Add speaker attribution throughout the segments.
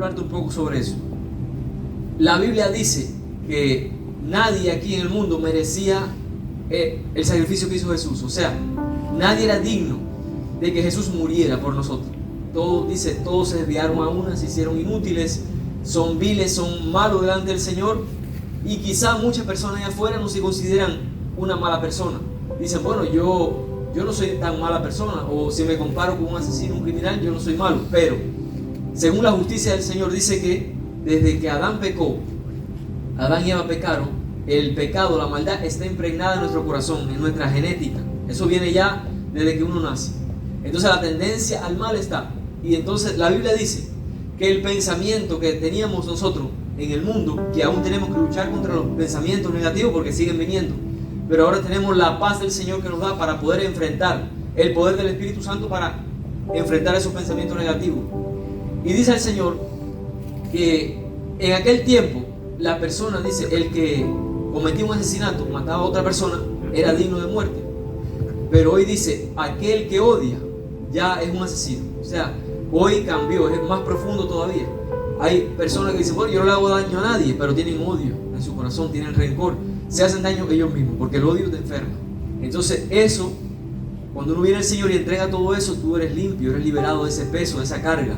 Speaker 1: hablarte un poco sobre eso. La Biblia dice que nadie aquí en el mundo merecía el sacrificio que hizo Jesús. O sea, nadie era digno de que Jesús muriera por nosotros. Todos se desviaron a una, se hicieron inútiles, son viles, son malos delante del Señor. Y quizá muchas personas allá afuera no se consideran una mala persona. Dicen, bueno, yo no soy tan mala persona, o si me comparo con un asesino, un criminal, yo no soy malo. Pero según la justicia del Señor dice que desde que Adán pecó, Adán y Eva pecaron, el pecado, la maldad está impregnada en nuestro corazón, en nuestra genética. Eso viene ya desde que uno nace. Entonces la tendencia al mal está. Y entonces la Biblia dice que el pensamiento que teníamos nosotros en el mundo, que aún tenemos que luchar contra los pensamientos negativos porque siguen viniendo, pero ahora tenemos la paz del Señor que nos da para poder enfrentar, el poder del Espíritu Santo para enfrentar esos pensamientos negativos. Y dice el Señor que en aquel tiempo la persona, dice, el que cometía un asesinato, mataba a otra persona, era digno de muerte. Pero hoy dice, aquel que odia ya es un asesino. O sea, hoy cambió, es más profundo todavía. Hay personas que dicen, bueno, yo no le hago daño a nadie, pero tienen odio en su corazón, tienen rencor, se hacen daño ellos mismos, porque el odio te enferma. Entonces eso, cuando uno viene al Señor y entrega todo eso, tú eres limpio, eres liberado de ese peso, de esa carga,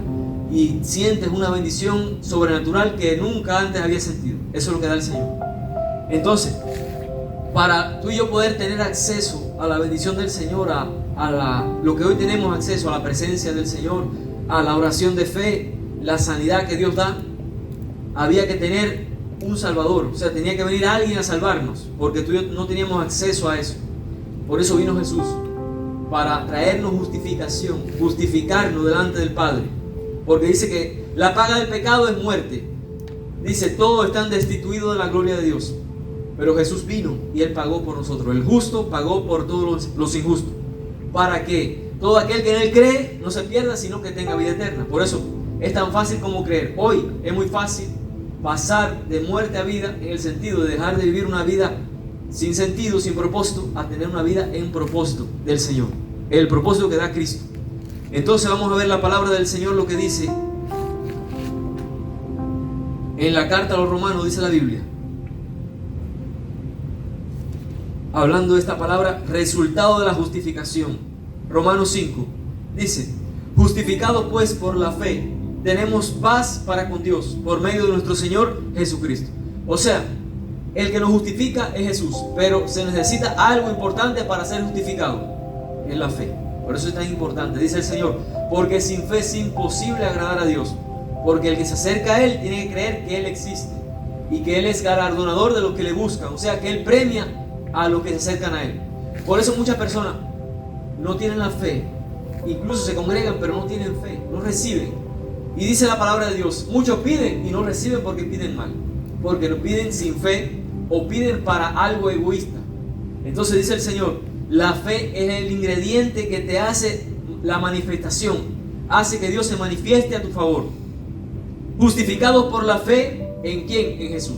Speaker 1: y sientes una bendición sobrenatural que nunca antes había sentido. Eso es lo que da el Señor. Entonces, para tú y yo poder tener acceso a la bendición del Señor, lo que hoy tenemos acceso, a la presencia del Señor, a la oración de fe, la sanidad que Dios da, había que tener un Salvador. O sea, tenía que venir alguien a salvarnos, porque tú y yo no teníamos acceso a eso. Por eso vino Jesús, para traernos justificación, justificarnos delante del Padre. Porque dice que la paga del pecado es muerte. Dice, todos están destituidos de la gloria de Dios. Pero Jesús vino y Él pagó por nosotros. El justo pagó por todos los injustos, para que todo aquel que en Él cree no se pierda, sino que tenga vida eterna. Por eso es tan fácil como creer. Hoy es muy fácil pasar de muerte a vida, en el sentido de dejar de vivir una vida sin sentido, sin propósito, a tener una vida en propósito del Señor, el propósito que da Cristo. Entonces vamos a ver la palabra del Señor, lo que dice en la carta a los Romanos. Dice la Biblia, hablando de esta palabra, resultado de la justificación. Romanos 5 dice, justificados pues por la fe, tenemos paz para con Dios por medio de nuestro Señor Jesucristo. O sea, el que nos justifica es Jesús, pero se necesita algo importante para ser justificado, es la fe. Por eso es tan importante, dice el Señor, porque sin fe es imposible agradar a Dios, porque el que se acerca a Él tiene que creer que Él existe y que Él es galardonador de los que le buscan. O sea, que Él premia a los que se acercan a Él. Por eso muchas personas no tienen la fe, incluso se congregan pero no tienen fe, no reciben. Y dice la palabra de Dios, muchos piden y no reciben porque piden mal, porque lo piden sin fe o piden para algo egoísta. Entonces dice el Señor, la fe es el ingrediente que te hace la manifestación, hace que Dios se manifieste a tu favor. Justificados por la fe, ¿en quién? En Jesús.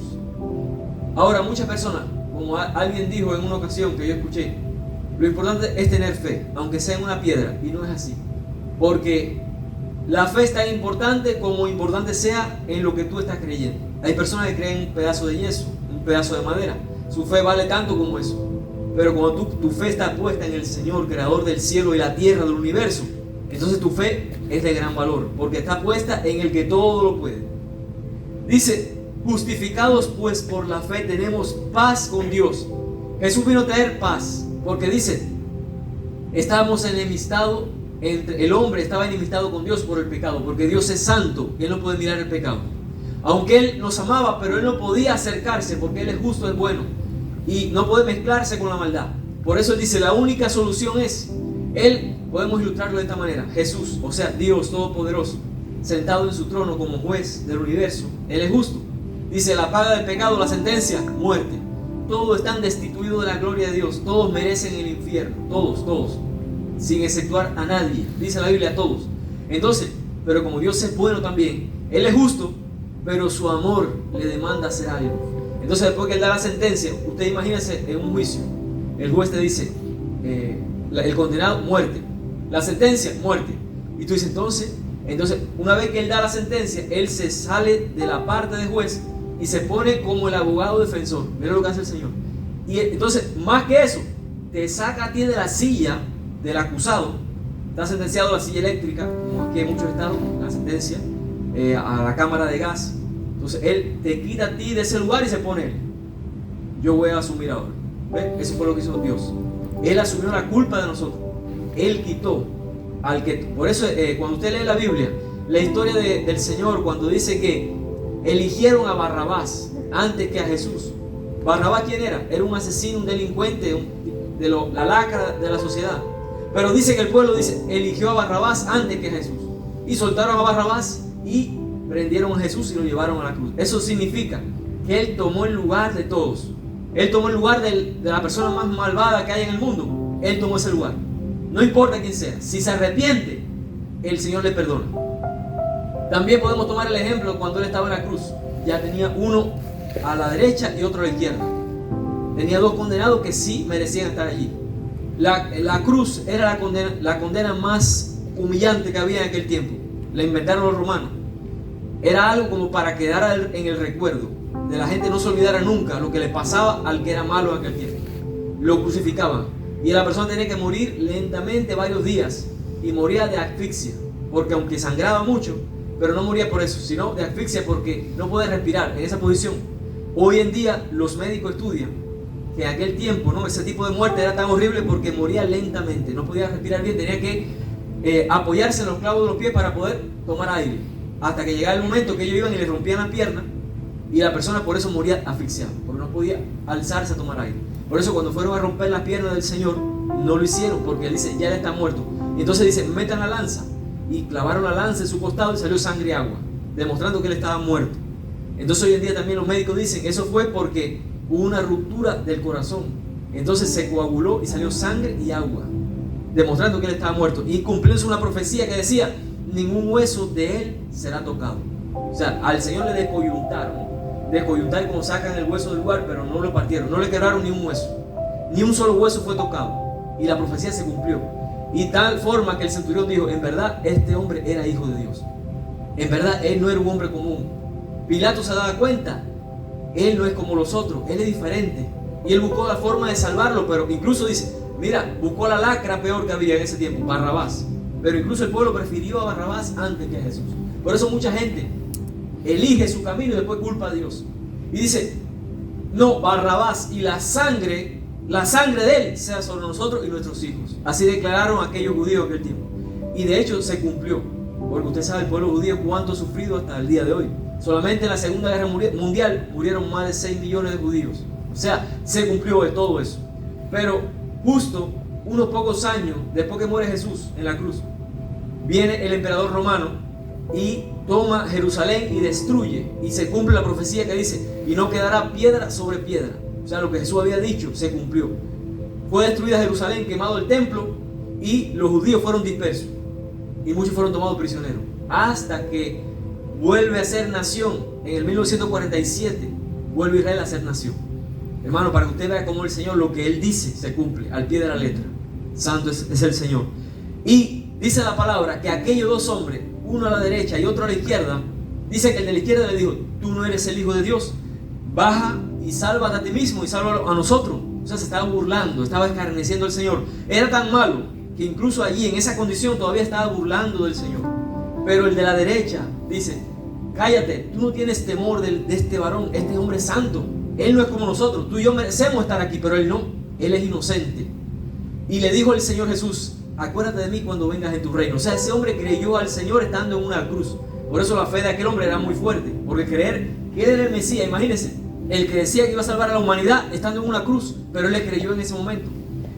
Speaker 1: Ahora muchas personas, como alguien dijo en una ocasión que yo escuché, lo importante es tener fe, aunque sea en una piedra, y no es así, porque la fe es tan importante como importante sea en lo que tú estás creyendo. Hay personas que creen un pedazo de yeso, un pedazo de madera, su fe vale tanto como eso. Pero cuando tu fe está puesta en el Señor, creador del cielo y la tierra, del universo, entonces tu fe es de gran valor, porque está puesta en el que todo lo puede. Dice, justificados pues por la fe tenemos paz con Dios. Jesús vino a traer paz, porque dice, estábamos enemistados, el hombre estaba enemistado con Dios por el pecado, porque Dios es santo y Él no puede mirar el pecado. Aunque Él nos amaba, pero Él no podía acercarse, porque Él es justo, es bueno, y no puede mezclarse con la maldad. Por eso Él dice, la única solución es Él. Podemos ilustrarlo de esta manera, Jesús, o sea, Dios Todopoderoso, sentado en su trono como juez del universo. Él es justo. Dice, la paga del pecado, la sentencia, muerte. Todos están destituidos de la gloria de Dios, todos merecen el infierno, todos, sin exceptuar a nadie, dice la Biblia, a todos. Entonces, pero como Dios es bueno también, Él es justo, pero su amor le demanda hacer algo. Entonces después que Él da la sentencia, usted imagínese en un juicio, el juez te dice, el condenado, muerte, la sentencia, muerte, y tú dices, entonces Entonces, una vez que él da la sentencia, él se sale de la parte de juez y se pone como el abogado defensor. Mira lo que hace el Señor. Y entonces, más que eso, te saca a ti de la silla del acusado. Está sentenciado a la silla eléctrica, como aquí en muchos estados, la sentencia, a la cámara de gas. Entonces, él te quita a ti de ese lugar y se pone él. Yo voy a asumir ahora. ¿Ves? Eso fue lo que hizo Dios. Él asumió la culpa de nosotros. Él quitó al que... Por eso, cuando usted lee la Biblia, la historia del Señor, cuando dice que eligieron a Barrabás antes que a Jesús. ¿Barrabás quién era? Era un asesino, un delincuente, la lacra de la sociedad. Pero dice que el pueblo eligió a Barrabás antes que a Jesús. Y soltaron a Barrabás y prendieron a Jesús y lo llevaron a la cruz. Eso significa que Él tomó el lugar de todos. Él tomó el lugar de la persona más malvada que hay en el mundo. Él tomó ese lugar. No importa quién sea. Si se arrepiente, el Señor le perdona. También podemos tomar el ejemplo cuando Él estaba en la cruz. Ya tenía uno a la derecha y otro a la izquierda. Tenía dos condenados que sí merecían estar allí. La cruz era la condena más humillante que había en aquel tiempo. La inventaron los romanos. Era algo como para quedar en el recuerdo. De la gente no se olvidara nunca lo que le pasaba al que era malo en aquel tiempo. Lo crucificaban. Y la persona tenía que morir lentamente varios días. Y moría de asfixia. Porque aunque sangraba mucho, pero no moría por eso, sino de asfixia porque no podía respirar en esa posición. Hoy en día los médicos estudian que en aquel tiempo, ¿no?, ese tipo de muerte era tan horrible porque moría lentamente, no podía respirar bien, tenía que apoyarse en los clavos de los pies para poder tomar aire, hasta que llegaba el momento que ellos iban y le rompían la pierna y la persona por eso moría asfixiada, porque no podía alzarse a tomar aire. Por eso cuando fueron a romper las piernas del Señor, no lo hicieron, porque Él dice, ya Él está muerto. Y entonces dice, metan la lanza, y clavaron la lanza en su costado y salió sangre y agua, demostrando que Él estaba muerto. Entonces hoy en día también los médicos dicen que eso fue porque hubo una ruptura del corazón. Entonces se coaguló y salió sangre y agua, demostrando que Él estaba muerto. Y cumplióse una profecía que decía, ningún hueso de Él será tocado. O sea, al Señor le descoyuntaron como sacan el hueso del lugar, pero no lo partieron, no le quebraron ni un hueso. Ni un solo hueso fue tocado. Y la profecía se cumplió. Y tal forma que el centurión dijo, en verdad este hombre era hijo de Dios. En verdad Él no era un hombre común. Pilato se daba cuenta, Él no es como los otros, Él es diferente. Y Él buscó la forma de salvarlo, pero incluso dice, mira, buscó la lacra peor que había en ese tiempo, Barrabás. Pero incluso el pueblo prefirió a Barrabás antes que a Jesús. Por eso mucha gente elige su camino y después culpa a Dios. Y dice, no, Barrabás y la sangre de Él sea sobre nosotros y nuestros hijos. Así declararon aquellos judíos en aquel tiempo. Y de hecho se cumplió. Porque usted sabe, el pueblo judío cuánto ha sufrido hasta el día de hoy. Solamente en la Segunda Guerra Mundial murieron más de 6 millones de judíos. O sea, se cumplió de todo eso. Pero justo unos pocos años después que muere Jesús en la cruz, viene el emperador romano y toma Jerusalén y destruye. Y se cumple la profecía que dice, y no quedará piedra sobre piedra. O sea, lo que Jesús había dicho se cumplió. Fue destruida Jerusalén, quemado el templo, y los judíos fueron dispersos. Y muchos fueron tomados prisioneros. Hasta que vuelve a ser nación. En el 1947 vuelve Israel a ser nación. Hermano, para que usted vea cómo el Señor, lo que Él dice, se cumple al pie de la letra. Santo es el Señor. Y dice la palabra que aquellos dos hombres, uno a la derecha y otro a la izquierda, dice que el de la izquierda le dijo, tú no eres el Hijo de Dios, baja y sálvate a ti mismo y sálvalo a nosotros. O sea, se estaba burlando, estaba escarneciendo al Señor. Era tan malo que incluso allí, en esa condición, todavía estaba burlando del Señor. Pero el de la derecha dice, cállate, tú no tienes temor de este varón, este hombre es santo. Él no es como nosotros, tú y yo merecemos estar aquí, pero él no, él es inocente. Y le dijo el Señor Jesús, acuérdate de mí cuando vengas en tu reino. O sea, ese hombre creyó al Señor estando en una cruz. Por eso la fe de aquel hombre era muy fuerte, porque creer que él era el Mesías, imagínense, el que decía que iba a salvar a la humanidad estando en una cruz, pero él le creyó en ese momento.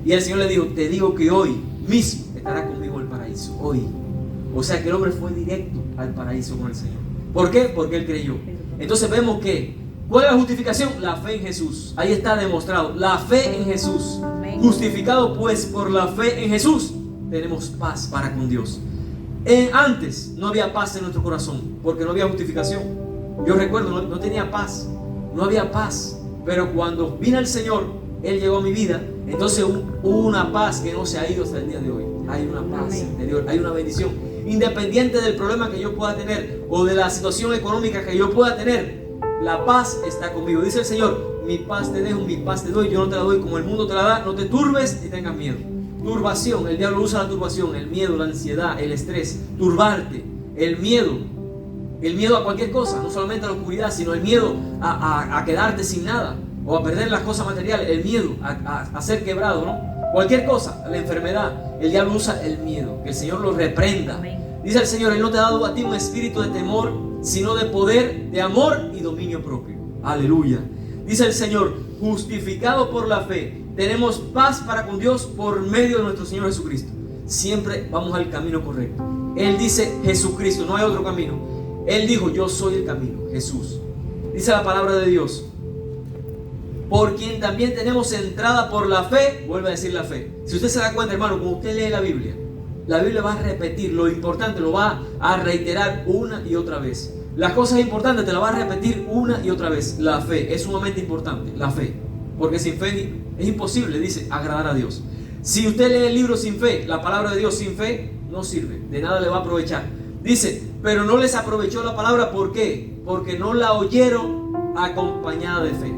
Speaker 1: Y el Señor le dijo, te digo que hoy mismo estará conmigo en el paraíso, hoy. O sea que el hombre fue directo al paraíso con el Señor. ¿Por qué? Porque él creyó. Entonces vemos que, ¿cuál es la justificación? La fe en Jesús. Ahí está demostrado, la fe en Jesús. Justificado pues por la fe en Jesús, tenemos paz para con Dios. Antes no había paz en nuestro corazón, porque no había justificación. Yo recuerdo, no tenía paz, no había paz. Pero cuando vino el Señor, Él llegó a mi vida, entonces hubo una paz que no se ha ido hasta el día de hoy. Hay una paz interior, hay una bendición. independiente del problema que yo pueda tener o de la situación económica que yo pueda tener, la paz está conmigo. Dice el Señor, mi paz te dejo, mi paz te doy, yo no te la doy como el mundo te la da, no te turbes ni tengas miedo. Turbación, el diablo usa la turbación, el miedo, la ansiedad, el estrés, turbarte, el miedo a cualquier cosa, no solamente a la oscuridad, sino el miedo a quedarte sin nada o a perder las cosas materiales, el miedo a ser quebrado, ¿no? Cualquier cosa, la enfermedad, el diablo usa el miedo, que el Señor lo reprenda. Dice el Señor, Él no te ha dado a ti un espíritu de temor, sino de poder, de amor y dominio propio. Aleluya. Dice el Señor, justificado por la fe, tenemos paz para con Dios por medio de nuestro Señor Jesucristo. Siempre vamos al camino correcto. Él dice Jesucristo, no hay otro camino. Él dijo, yo soy el camino, Jesús. Dice la palabra de Dios, por quien también tenemos entrada por la fe. Vuelve a decir la fe. Si usted se da cuenta, hermano, cuando usted lee la Biblia va a repetir lo importante, lo va a reiterar una y otra vez. Las cosas importantes te las va a repetir una y otra vez. La fe es sumamente importante, la fe. Porque sin fe es imposible, dice, agradar a Dios. Si usted lee el libro sin fe, la palabra de Dios sin fe, no sirve, de nada le va a aprovechar. Dice, pero no les aprovechó la palabra, ¿por qué? Porque no la oyeron acompañada de fe.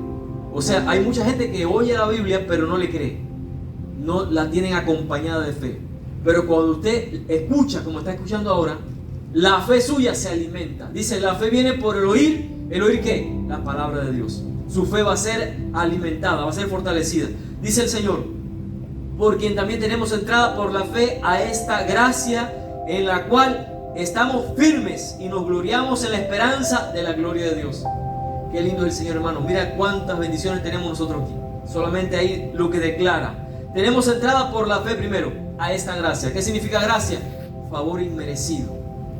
Speaker 1: O sea, hay mucha gente que oye la Biblia, pero no le cree. No la tienen acompañada de fe. Pero cuando usted escucha, como está escuchando ahora, la fe suya se alimenta. Dice, la fe viene por el oír. ¿El oír qué? La palabra de Dios. Su fe va a ser alimentada, va a ser fortalecida. Dice el Señor, por quien también tenemos entrada por la fe a esta gracia en la cual estamos firmes y nos gloriamos en la esperanza de la gloria de Dios. Qué lindo es el Señor, hermano. Mira cuántas bendiciones tenemos nosotros aquí. Solamente ahí lo que declara. Tenemos entrada por la fe primero a esta gracia. ¿Qué significa gracia? Favor inmerecido.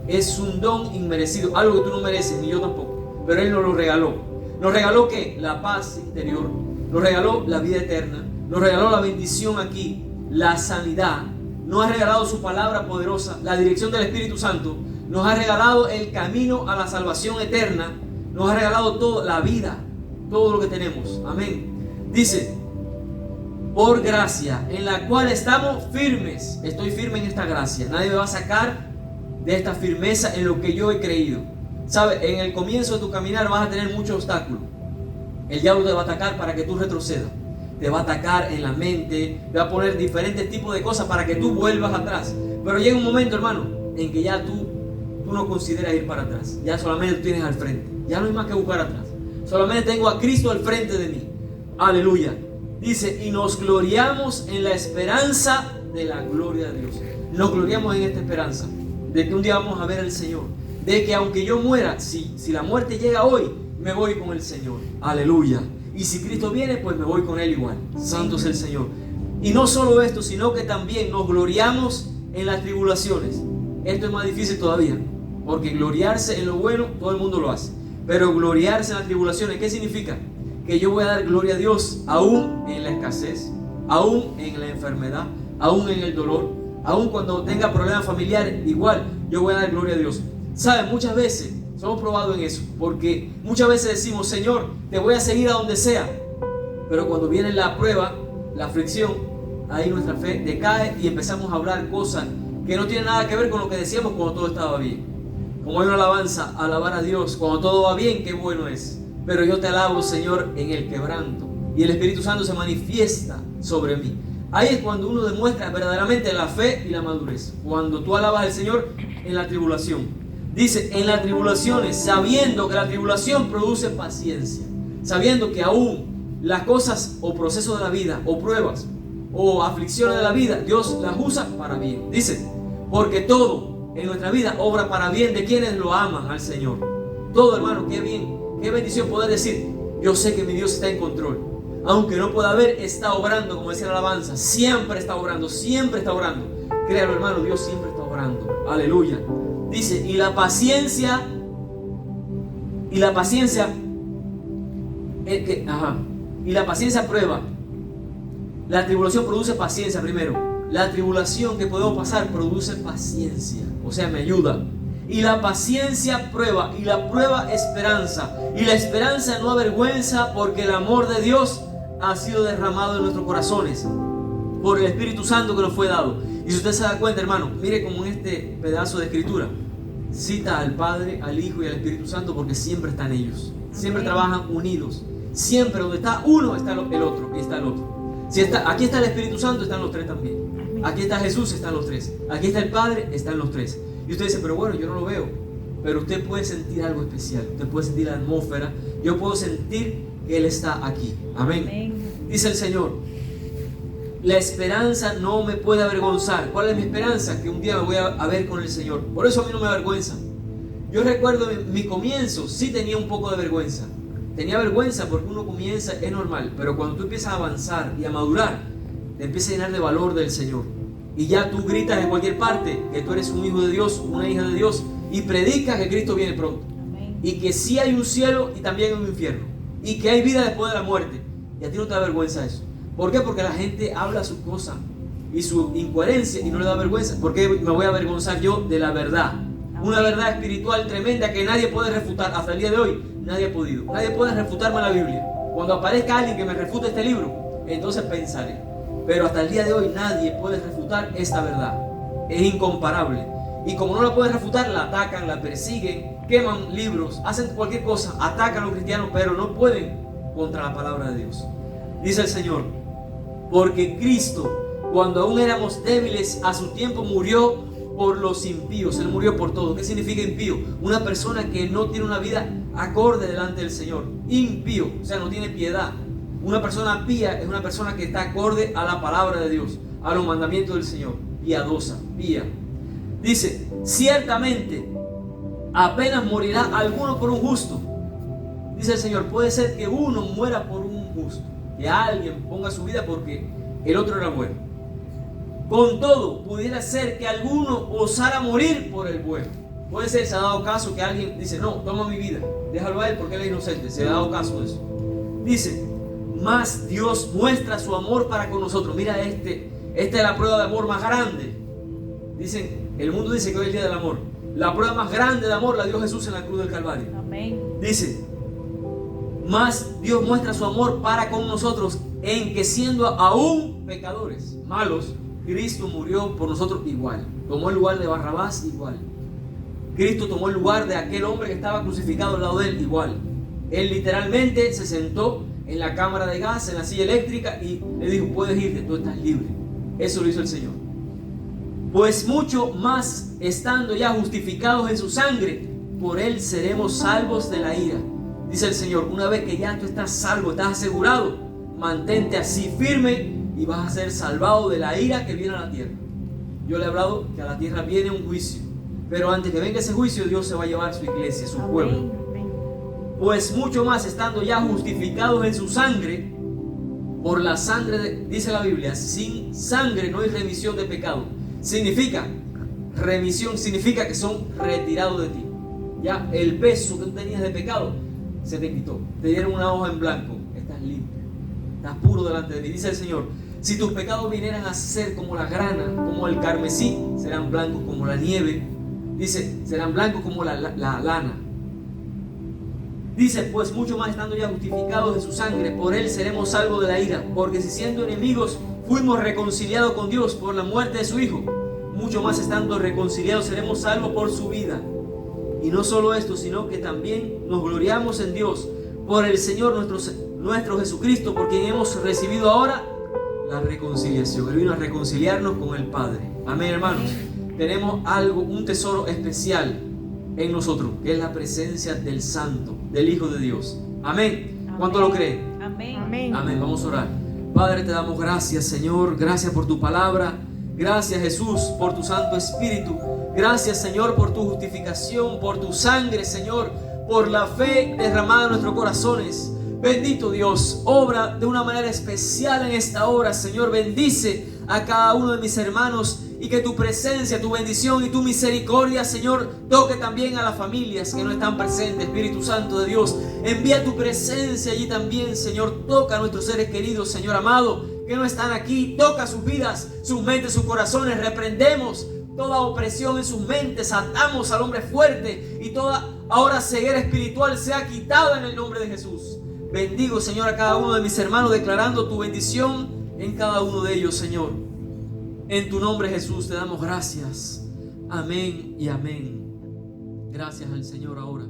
Speaker 1: Es un don inmerecido, algo que tú no mereces, ni yo tampoco. Pero Él nos lo regaló. ¿Nos regaló qué? La paz interior. Nos regaló la vida eterna. Nos regaló la bendición aquí, la sanidad. Nos ha regalado su palabra poderosa, la dirección del Espíritu Santo. Nos ha regalado el camino a la salvación eterna. Nos ha regalado todo, la vida, todo lo que tenemos. Amén. Dice, por gracia, en la cual estamos firmes. Estoy firme en esta gracia. Nadie me va a sacar de esta firmeza en lo que yo he creído. ¿Sabe? En el comienzo de tu caminar vas a tener muchos obstáculos. El diablo te va a atacar para que tú retrocedas. Te va a atacar en la mente. Te va a poner diferentes tipos de cosas para que tú vuelvas atrás. Pero llega un momento, hermano, en que ya tú no consideras ir para atrás. Ya solamente tú tienes al frente. Ya no hay más que buscar atrás. Solamente tengo a Cristo al frente de mí. Aleluya. Dice, y nos gloriamos en la esperanza de la gloria de Dios. Nos gloriamos en esta esperanza de que un día vamos a ver al Señor. De que aunque yo muera, si la muerte llega hoy, me voy con el Señor. Aleluya. Y si Cristo viene, pues me voy con Él igual. Santo es el Señor. Y no solo esto, sino que también nos gloriamos en las tribulaciones. Esto es más difícil todavía. Porque gloriarse en lo bueno, todo el mundo lo hace. Pero gloriarse en las tribulaciones, ¿qué significa? Que yo voy a dar gloria a Dios aún en la escasez, aún en la enfermedad, aún en el dolor, aún cuando tenga problemas familiares, igual yo voy a dar gloria a Dios. ¿Saben? Muchas veces somos probados en eso, porque muchas veces decimos, Señor, te voy a seguir a donde sea. Pero cuando viene la prueba, la aflicción, ahí nuestra fe decae y empezamos a hablar cosas que no tienen nada que ver con lo que decíamos cuando todo estaba bien. Como hay una alabanza, alabar a Dios, cuando todo va bien, qué bueno es. Pero yo te alabo, Señor, en el quebranto. Y el Espíritu Santo se manifiesta sobre mí. Ahí es cuando uno demuestra verdaderamente la fe y la madurez. Cuando tú alabas al Señor en la tribulación. Dice, en las tribulaciones, sabiendo que la tribulación produce paciencia. Sabiendo que aún las cosas o procesos de la vida, o pruebas, o aflicciones de la vida, Dios las usa para bien. Dice, porque todo en nuestra vida obra para bien de quienes lo aman al Señor. Todo, hermano, qué bien, qué bendición poder decir, yo sé que mi Dios está en control. Aunque no pueda ver, está obrando, como decía la alabanza. Siempre está obrando, siempre está obrando. Créalo, hermano, Dios siempre está obrando. Aleluya. Dice, y la paciencia prueba. La tribulación produce paciencia primero. La tribulación que podemos pasar produce paciencia, o sea, me ayuda. Y la paciencia prueba, y la prueba esperanza. Y la esperanza no avergüenza, porque el amor de Dios ha sido derramado en nuestros corazones por el Espíritu Santo que nos fue dado. Y si usted se da cuenta, hermano, mire como en este pedazo de escritura cita al Padre, al Hijo y al Espíritu Santo, porque siempre están ellos, siempre trabajan unidos. Siempre donde está uno está el otro y está el otro. Si está, aquí está el Espíritu Santo, están los tres también. Aquí está Jesús, están los tres. Aquí está el Padre, están los tres. Y usted dice, pero bueno, yo no lo veo. Pero usted puede sentir algo especial. Usted puede sentir la atmósfera. Yo puedo sentir que Él está aquí. Amén. Dice el Señor, la esperanza no me puede avergonzar. ¿Cuál es mi esperanza? Que un día me voy a ver con el Señor. Por eso a mí no me avergüenza. Yo recuerdo mi comienzo, sí tenía un poco de vergüenza. Tenía vergüenza porque uno comienza, es normal, pero cuando tú empiezas a avanzar y a madurar, te empieza a llenar de valor del Señor. Y ya tú gritas en cualquier parte que tú eres un hijo de Dios, una hija de Dios, y predicas que Cristo viene pronto. Amén. Y que sí hay un cielo y también un infierno. Y que hay vida después de la muerte. Y a ti no te da vergüenza eso. ¿Por qué? Porque la gente habla sus cosas y su incoherencia y no le da vergüenza. ¿Por qué me voy a avergonzar yo de la verdad? Una verdad espiritual tremenda que nadie puede refutar. Hasta el día de hoy nadie ha podido. Nadie puede refutarme la Biblia. Cuando aparezca alguien que me refute este libro, entonces pensaré. Pero hasta el día de hoy nadie puede refutar esta verdad. Es incomparable. Y como no la pueden refutar, la atacan, la persiguen, queman libros, hacen cualquier cosa, atacan a los cristianos, pero no pueden contra la palabra de Dios. Dice el Señor, porque Cristo, cuando aún éramos débiles, a su tiempo murió por los impíos. Él murió por todo. ¿Qué significa impío? Una persona que no tiene una vida acorde delante del Señor. Impío, o sea, no tiene piedad. Una persona pía es una persona que está acorde a la palabra de Dios, a los mandamientos del Señor. Piadosa, pía. Dice, ciertamente apenas morirá alguno por un justo. Dice el Señor, puede ser que uno muera por un justo, que alguien ponga su vida porque el otro era bueno. Con todo, pudiera ser que alguno osara morir por el bueno. Puede ser, se ha dado caso que alguien dice, no, toma mi vida, déjalo a él porque él es inocente. Se ha dado caso de eso. Dice, mas Dios muestra su amor para con nosotros. Mira, esta es la prueba de amor más grande. Dicen, el mundo dice que hoy es el día del amor. La prueba más grande de amor la dio Jesús en la cruz del Calvario. Amén. Dice, mas Dios muestra su amor para con nosotros en que siendo aún pecadores, malos, Cristo murió por nosotros igual. Tomó el lugar de Barrabás igual. Cristo tomó el lugar de aquel hombre que estaba crucificado al lado de él igual. Él literalmente se sentó en la cámara de gas, en la silla eléctrica y le dijo, puedes irte, tú estás libre. Eso lo hizo el Señor. Pues mucho más, estando ya justificados en su sangre, por él seremos salvos de la ira. Dice el Señor, una vez que ya tú estás salvo, estás asegurado, mantente así firme y vas a ser salvado de la ira que viene a la tierra. Yo le he hablado que a la tierra viene un juicio, pero antes que venga ese juicio, Dios se va a llevar su iglesia, su pueblo. Pues mucho más, estando ya justificados en su sangre, por la sangre, dice la Biblia, sin sangre no hay remisión de pecado. Significa, remisión significa que son retirados de ti. Ya el peso que tú tenías de pecado se te quitó. Te dieron una hoja en blanco. Estás limpio. Estás puro delante de mí. Dice el Señor, si tus pecados vinieran a ser como la grana, como el carmesí, serán blancos como la nieve. Dice, serán blancos como la lana. Dice, pues mucho más estando ya justificados en su sangre, por él seremos salvos de la ira. Porque si siendo enemigos fuimos reconciliados con Dios por la muerte de su Hijo, mucho más estando reconciliados seremos salvos por su vida. Y no solo esto, sino que también nos gloriamos en Dios por el Señor nuestro Jesucristo, por quien hemos recibido ahora la reconciliación. Él vino a reconciliarnos con el Padre. Amén, hermanos. Tenemos algo, un tesoro especial en nosotros, que es la presencia del Santo, del Hijo de Dios. Amén. ¿Cuánto lo creen?
Speaker 2: Amén.
Speaker 1: Amén. Amén. Vamos a orar. Padre, te damos gracias, Señor. Gracias por tu palabra. Gracias, Jesús, por tu Santo Espíritu. Gracias, Señor, por tu justificación, por tu sangre, Señor, por la fe derramada en nuestros corazones. Bendito Dios, obra de una manera especial en esta hora, Señor. Bendice a cada uno de mis hermanos y que tu presencia, tu bendición y tu misericordia, Señor, toque también a las familias que no están presentes. Espíritu Santo de Dios, envía tu presencia allí también, Señor. Toca a nuestros seres queridos, Señor amado, que no están aquí. Toca sus vidas, sus mentes, sus corazones. Reprendemos toda opresión en sus mentes, atamos al hombre fuerte y toda ahora ceguera espiritual sea quitada en el nombre de Jesús. Bendigo, Señor, a cada uno de mis hermanos, declarando tu bendición en cada uno de ellos, Señor. En tu nombre, Jesús, te damos gracias. Amén y amén. Gracias al Señor ahora.